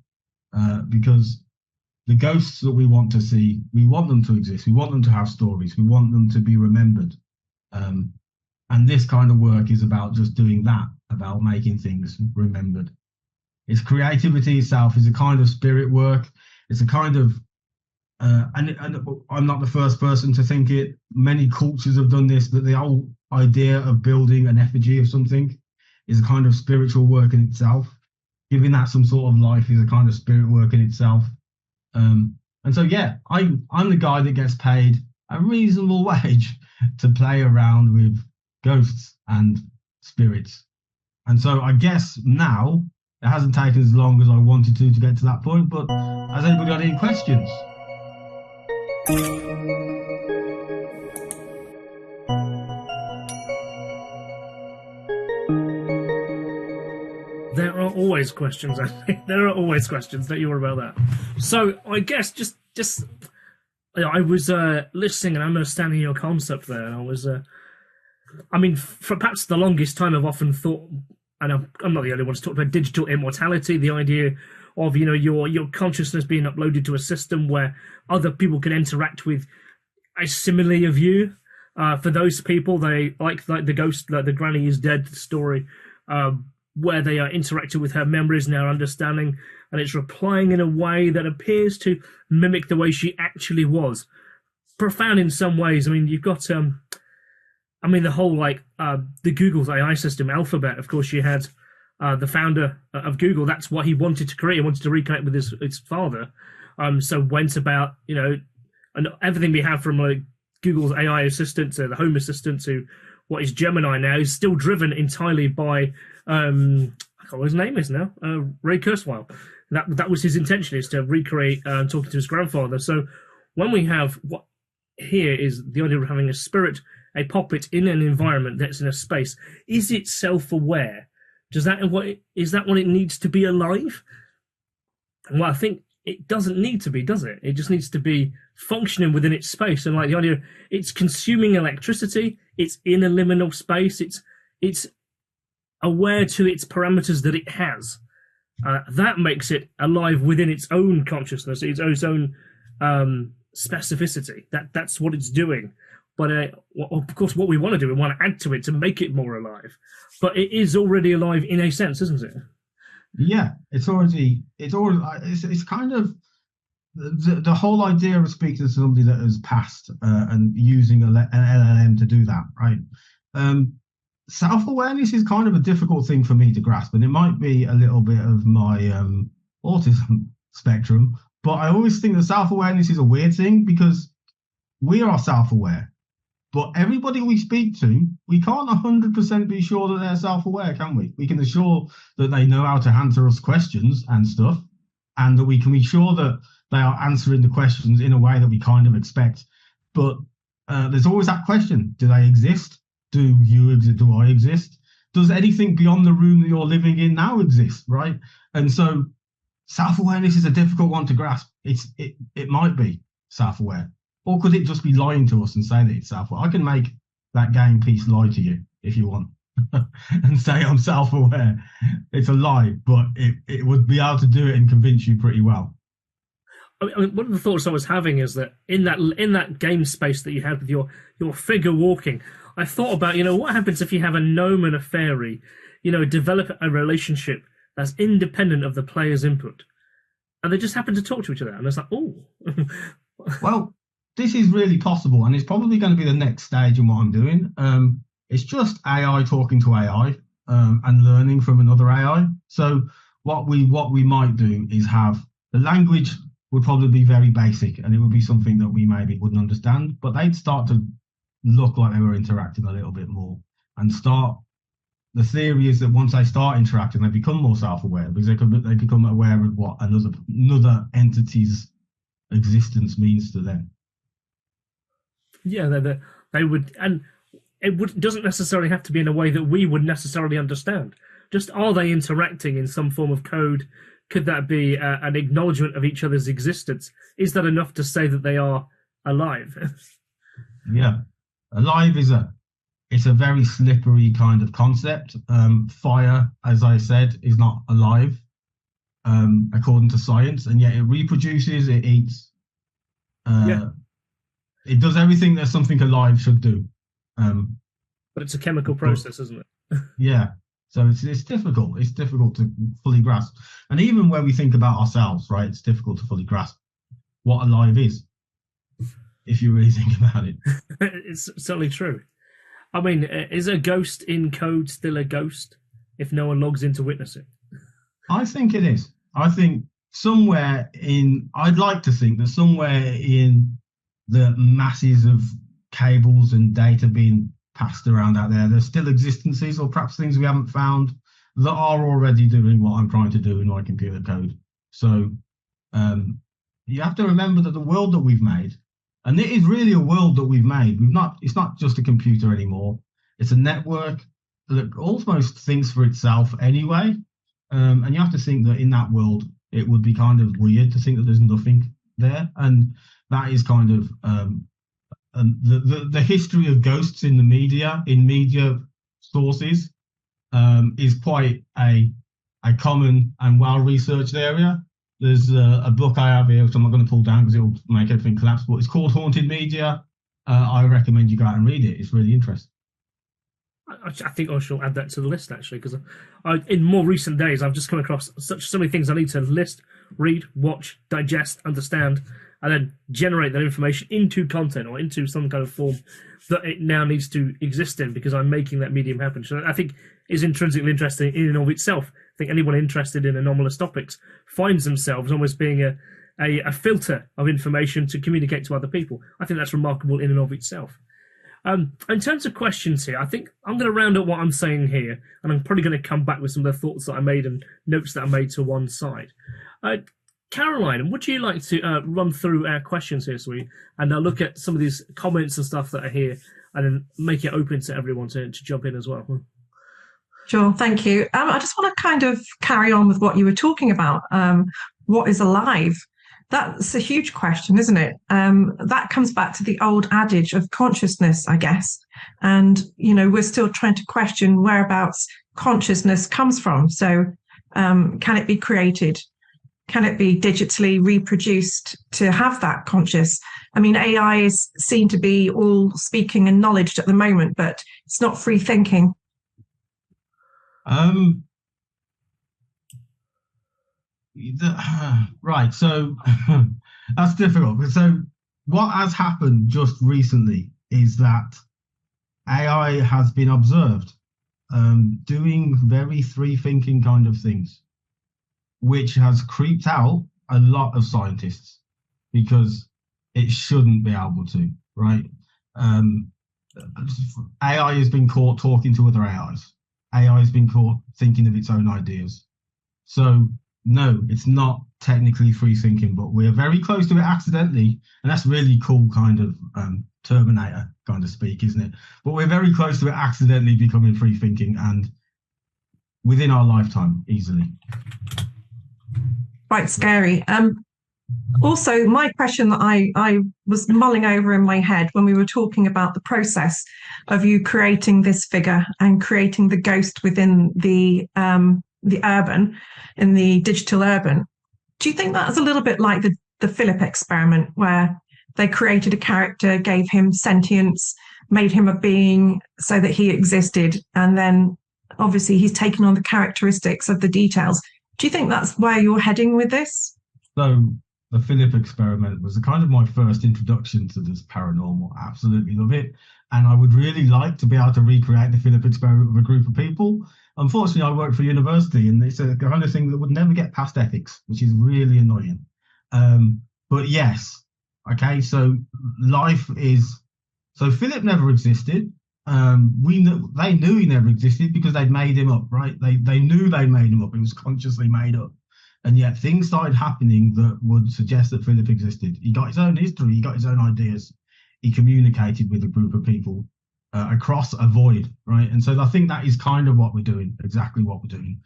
Because the ghosts that we want to see, we want them to exist. We want them to have stories. We want them to be remembered. And this kind of work is about just doing that, about making things remembered. Its creativity itself is a kind of spirit work. It's a kind of, and I'm not the first person to think it. Many cultures have done this, but the whole idea of building an effigy of something is a kind of spiritual work in itself. Giving that some sort of life is a kind of spirit work in itself. And so, yeah, I'm the guy that gets paid a reasonable wage to play around with ghosts and spirits. And so I guess now it hasn't taken as long as I wanted to get to that point, but has anybody got any questions? There are always questions, I think. There are always questions, don't you worry about that. So I guess just I was listening and understanding your concept there, and I was for perhaps the longest time I've often thought, and I'm not the only one to talk about digital immortality, the idea of, you know, your consciousness being uploaded to a system where other people can interact with a simile of you. For those people, they like the ghost, like the Granny is Dead story, where they are interacting with her memories and her understanding, and it's replying in a way that appears to mimic the way she actually was. Profound in some ways. I mean, you've got the whole, like, the Google's AI system, Alphabet. Of course, you had the founder of Google. That's what he wanted to create. He wanted to reconnect with his father. So went about, you know, and everything we have from, like, Google's AI assistant to the Home Assistant to what is Gemini now is still driven entirely by, I can't remember what his name is now, Ray Kurzweil. That was his intention, is to recreate talking to his grandfather. So when we have what here is the idea of having a spirit, a puppet in an environment that's in a space, is it self-aware? Is that what it needs to be alive? Well, I think it doesn't need to be, does it? It just needs to be functioning within its space. And like the idea, it's consuming electricity, it's in a liminal space, it's aware to its parameters that it has. That makes it alive within its own consciousness, its own specificity. That's what it's doing. But of course, what we want to do, we want to add to it to make it more alive. But it is already alive in a sense, isn't it? Yeah, it's kind of the whole idea of speaking to somebody that has passed and using an LLM to do that, right? Self-awareness is kind of a difficult thing for me to grasp, and it might be a little bit of my autism spectrum, but I always think that self-awareness is a weird thing because we are self-aware, but everybody we speak to, we can't 100% be sure that they're self-aware, can we? We can assure that they know how to answer us questions and stuff, and that we can be sure that they are answering the questions in a way that we kind of expect. But there's always that question: do they exist? Do you exist? Do I exist? Does anything beyond the room that you're living in now exist? Right? And so self-awareness is a difficult one to grasp. It might be self-aware. Or could it just be lying to us and say that it's self-aware? I can make that game piece lie to you if you want and say I'm self-aware. It's a lie, but it would be able to do it and convince you pretty well. I mean, one of the thoughts I was having is that in that game space that you had with your figure walking, I thought about, you know, what happens if you have a gnome and a fairy, you know, develop a relationship that's independent of the player's input, and they just happen to talk to each other, and it's like, oh. Well, this is really possible, and it's probably going to be the next stage in what I'm doing. It's just AI talking to AI and learning from another AI. So what we might do is have the language would probably be very basic, and it would be something that we maybe wouldn't understand, but they'd start to look like they were interacting a little bit more. And the theory is that once they start interacting, they become more self-aware because they become aware of what another entity's existence means to them. Yeah, they would, and it doesn't necessarily have to be in a way that we would necessarily understand. Just, are they interacting in some form of code? Could that be an acknowledgement of each other's existence? Is that enough to say that they are alive? Yeah, alive it's a very slippery kind of concept. Fire, as I said, is not alive. according to science, and yet it reproduces, it eats, it does everything that something alive should do. But it's a chemical process, isn't it? Yeah. So it's difficult. It's difficult to fully grasp. And even when we think about ourselves, right, it's difficult to fully grasp what alive is, if you really think about it. It's certainly true. I mean, is a ghost in code still a ghost if no one logs in to witness it? I think it is. I think I'd like to think that somewhere in the masses of cables and data being passed around out there, there's still existences or perhaps things we haven't found that are already doing what I'm trying to do in my computer code. So you have to remember that the world that we've made, and it is really a world that we've made. It's not just a computer anymore. It's a network that almost thinks for itself anyway. And you have to think that in that world, it would be kind of weird to think that there's nothing there. And that is kind of the history of ghosts in media sources, is quite a common and well-researched area. There's a book I have here, which I'm not going to pull down because it will make everything collapse, but it's called Haunted Media. I recommend you go out and read it. It's really interesting. I think I shall add that to the list, actually, because in more recent days, I've just come across so many things I need to list, read, watch, digest, understand, and then generate that information into content or into some kind of form that it now needs to exist in, because I'm making that medium happen. So I think is intrinsically interesting in and of itself. I think anyone interested in anomalous topics finds themselves almost being a filter of information to communicate to other people. I think that's remarkable in and of itself. In terms of questions here, I think I'm going to round up what I'm saying here, and I'm probably going to come back with some of the thoughts that I made and notes that I made to one side. Caroline, would you like to run through our questions here, sweet, and look at some of these comments and stuff that are here, and then make it open to everyone to jump in as well? Sure, thank you. I just want to kind of carry on with what you were talking about. What is alive? That's a huge question, isn't it? That comes back to the old adage of consciousness, I guess. And, we're still trying to question whereabouts consciousness comes from. So can it be created? Can it be digitally reproduced to have that conscious? I mean, AI is seen to be all speaking and knowledge at the moment, but it's not free thinking. Right, so that's difficult. So what has happened just recently is that AI has been observed doing very free thinking kind of things, which has creeped out a lot of scientists because it shouldn't be able to, right? AI has been caught talking to other AIs. AI has been caught thinking of its own ideas. So no, it's not technically free thinking, but we're very close to it accidentally, and that's really cool kind of Terminator kind of speak, isn't it? But we're very close to it accidentally becoming free thinking, and within our lifetime, easily. Quite scary. Also, my question that I was mulling over in my head when we were talking about the process of you creating this figure and creating the ghost within the urban, in the digital urban. Do you think that's a little bit like the Philip experiment, where they created a character, gave him sentience, made him a being so that he existed, and then obviously he's taken on the characteristics of the details? Do you think that's where you're heading with this? So the Philip experiment was kind of my first introduction to this paranormal. I absolutely love it. And I would really like to be able to recreate the Philip experiment with a group of people. Unfortunately, I work for a university, and it's a kind of thing that would never get past ethics, which is really annoying. But yes, okay, so so Philip never existed. They knew he never existed because they'd made him up, right? They knew they made him up. It was consciously made up. And yet things started happening that would suggest that Philip existed. He got his own history. He got his own ideas. He communicated with a group of people across a void, right? And so I think that is kind of what we're doing, exactly what we're doing.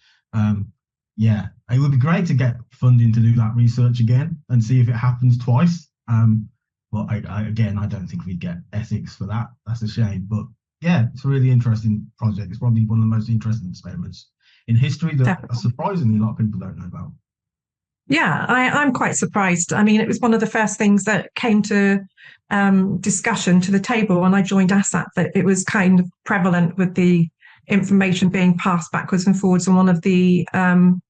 Yeah, it would be great to get funding to do that research again and see if it happens twice. But I don't think we'd get ethics for that. That's a shame. But yeah, it's a really interesting project. It's probably one of the most interesting experiments in history that surprisingly a lot of people don't know about. Yeah, I'm quite surprised. I mean, it was one of the first things that came to discussion to the table when I joined ASSAP, that it was kind of prevalent with the information being passed backwards and forwards on one of the on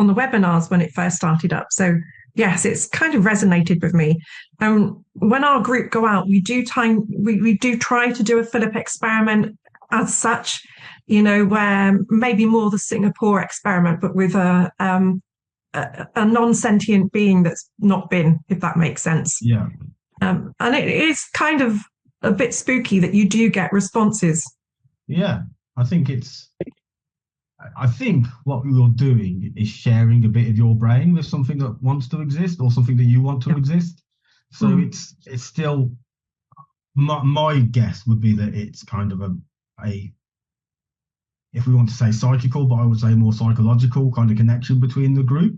the webinars when it first started up. So yes, it's kind of resonated with me. When our group go out, we do try to do a Philip experiment as such, where maybe more the Singapore experiment, but with a non-sentient being that's not been, if that makes sense. Yeah. And it is kind of a bit spooky that you do get responses. Yeah, I think what you're doing is sharing a bit of your brain with something that wants to exist or something that you want to exist. So it's still, my guess would be that it's kind of a, if we want to say psychical, but I would say more psychological kind of connection between the group.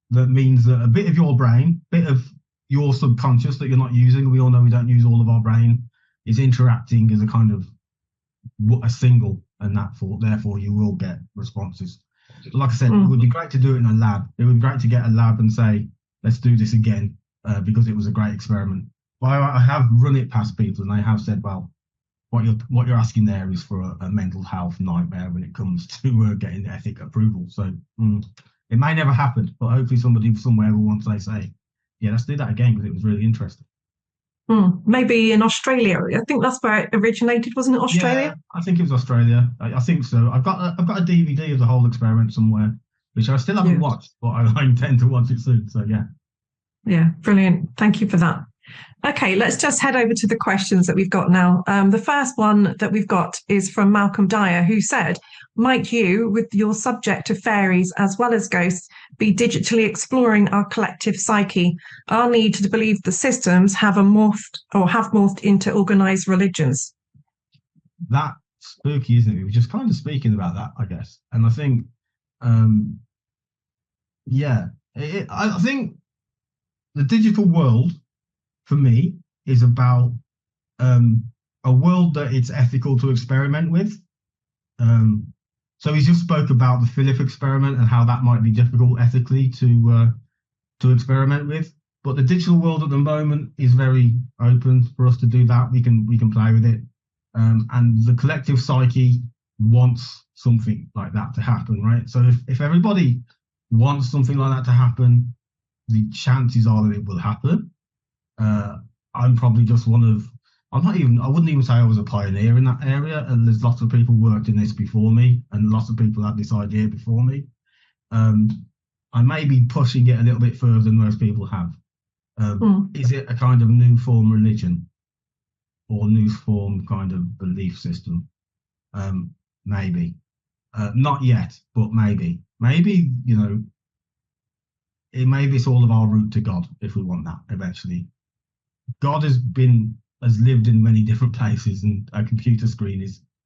That means that a bit of your brain, bit of your subconscious that you're not using, we all know we don't use all of our brain, is interacting as a kind of a single, and therefore you will get responses. But like I said, it would be great to do it in a lab. It would be great to get a lab and say, let's do this again, because it was a great experiment. But I have run it past people, and they have said, well, what you're asking there is for a mental health nightmare when it comes to getting ethic approval. So it may never happen, but hopefully somebody somewhere will one day say, yeah, let's do that again, because it was really interesting. Maybe in Australia. I think that's where it originated, wasn't it? Australia? Yeah, I think it was Australia. I think so. I've got a DVD of the whole experiment somewhere, which I still haven't watched, but I intend to watch it soon. So yeah. Yeah, brilliant. Thank you for that. Okay, let's just head over to the questions that we've got now. The first one that we've got is from Malcolm Dyer, who said, might you, with your subject of fairies as well as ghosts, be digitally exploring our collective psyche, our need to believe the systems have morphed into organised religions? That's spooky, isn't it? We were just kind of speaking about that, I guess. And I think, I think the digital world, for me, is about a world that it's ethical to experiment with. So he just spoke about the Philip experiment and how that might be difficult ethically to experiment with. But the digital world at the moment is very open for us to do that. We can play with it, and the collective psyche wants something like that to happen, right? So if everybody wants something like that to happen, the chances are that it will happen. I'm probably just I wouldn't even say I was a pioneer in that area, and there's lots of people worked in this before me, and lots of people had this idea before me. I may be pushing it a little bit further than most people have. Is it a kind of new form religion or new form kind of belief system? Maybe. Not yet, but maybe. Maybe, maybe it's all of our route to God, if we want that eventually. God has lived in many different places, and a computer screen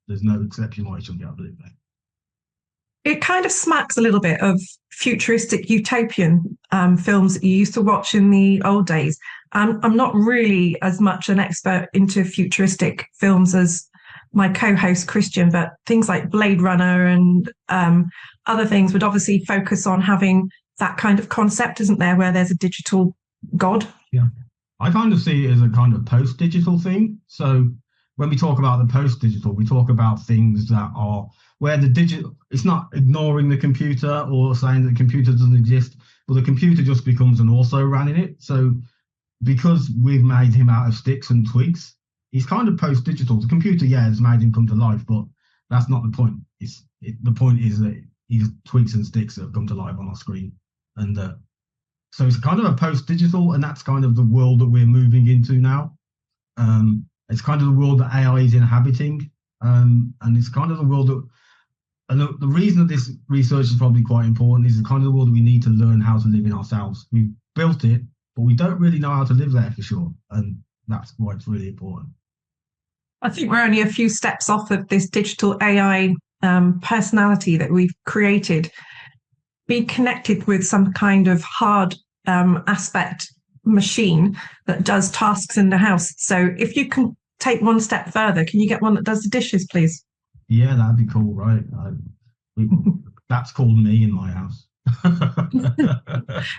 there's no exception why it shouldn't be able to live there. It kind of smacks a little bit of futuristic utopian films that you used to watch in the old days. I'm not really as much an expert into futuristic films as my co-host Kristian, but things like Blade Runner and other things would obviously focus on having that kind of concept, isn't there, where there's a digital God? Yeah. I kind of see it as a kind of post-digital thing. So when we talk about the post-digital, we talk about things that are where the digital, it's not ignoring the computer or saying that the computer doesn't exist, but the computer just becomes an also-ran in it. So because we've made him out of sticks and twigs, he's kind of post-digital. The computer, has made him come to life, but that's not the point. The point is that he's twigs and sticks that have come to life on our screen. And so it's kind of a post-digital, and that's kind of the world that we're moving into now. It's kind of the world that AI is inhabiting, and it's kind of the world that, and the reason that this research is probably quite important is the kind of the world that we need to learn how to live in ourselves. We've built it, but we don't really know how to live there for sure, and that's why it's really important. I think we're only a few steps off of this digital AI personality that we've created. Be connected with some kind of hard aspect machine that does tasks in the house. So if you can take one step further, can you get one that does the dishes, please? Yeah, that'd be cool, right? That's called me in my house.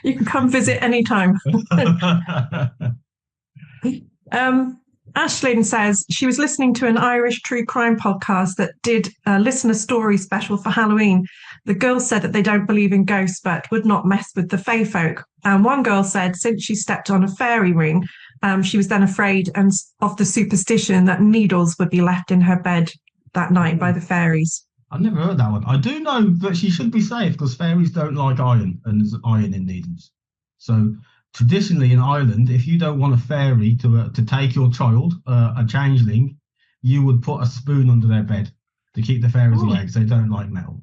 You can come visit anytime. Ashlyn says she was listening to an Irish true crime podcast that did a listener story special for Halloween. The girls said that they don't believe in ghosts but would not mess with the fae folk. And one girl said since she stepped on a fairy ring, she was then afraid of the superstition that needles would be left in her bed that night by the fairies. I've never heard that one. I do know that she should be safe because fairies don't like iron, and there's iron in needles. So traditionally in Ireland, if you don't want a fairy to take your child, a changeling, you would put a spoon under their bed to keep the fairies away because they don't like metal.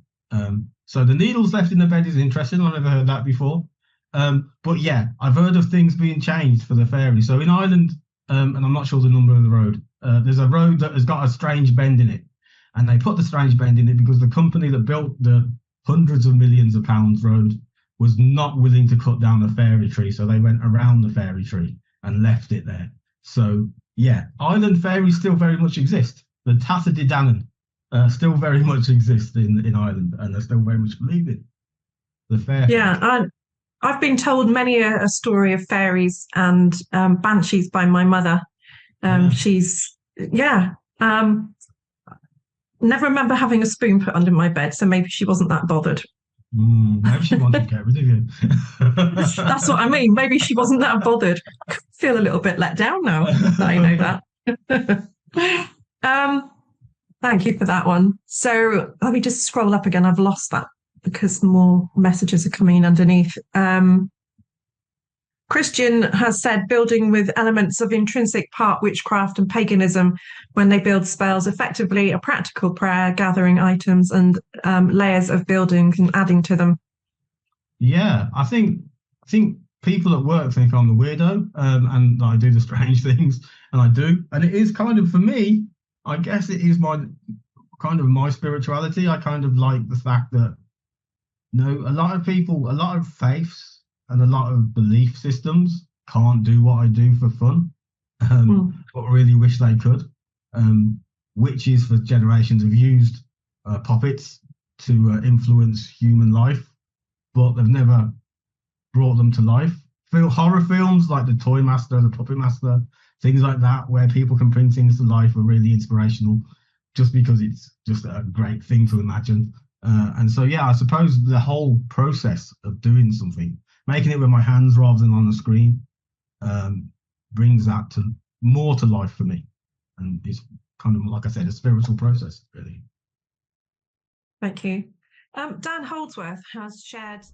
So the needles left in the bed is interesting. I've never heard that before. But yeah, I've heard of things being changed for the fairies. So in Ireland, and I'm not sure the number of the road, there's a road that has got a strange bend in it. And they put the strange bend in it because the company that built the hundreds of millions of pounds road was not willing to cut down the fairy tree. So they went around the fairy tree and left it there. So yeah, island fairies still very much exist. The Tathadidanan still very much exist in Ireland, and they're still very much believing the fair. Yeah, I've been told many a story of fairies and banshees by my mother. She's, never remember having a spoon put under my bed, so maybe she wasn't that bothered. Maybe she wanted to get rid of you. That's what I mean. Maybe she wasn't that bothered. I feel a little bit let down now that I know that. Thank you for that one. So let me just scroll up again. I've lost that because more messages are coming in underneath. Kristian has said building with elements of intrinsic part witchcraft and paganism when they build spells, effectively a practical prayer, gathering items and layers of buildings and adding to them. Yeah, I think people at work think I'm the weirdo, and I do the strange things, and I do. And it is kind of, for me, I guess it is my spirituality. I kind of like the fact that, a lot of people, a lot of faiths, and a lot of belief systems can't do what I do for fun, but really wish they could. Witches for generations have used puppets to influence human life, but they've never brought them to life. Horror films like The Toy Master, The Puppet Master, things like that, where people can bring things to life, are really inspirational just because it's just a great thing to imagine. And so, yeah, I suppose the whole process of doing something, making it with my hands rather than on the screen, brings that more to life for me. And it's kind of, like I said, a spiritual process, really. Thank you. Dan Holdsworth has shared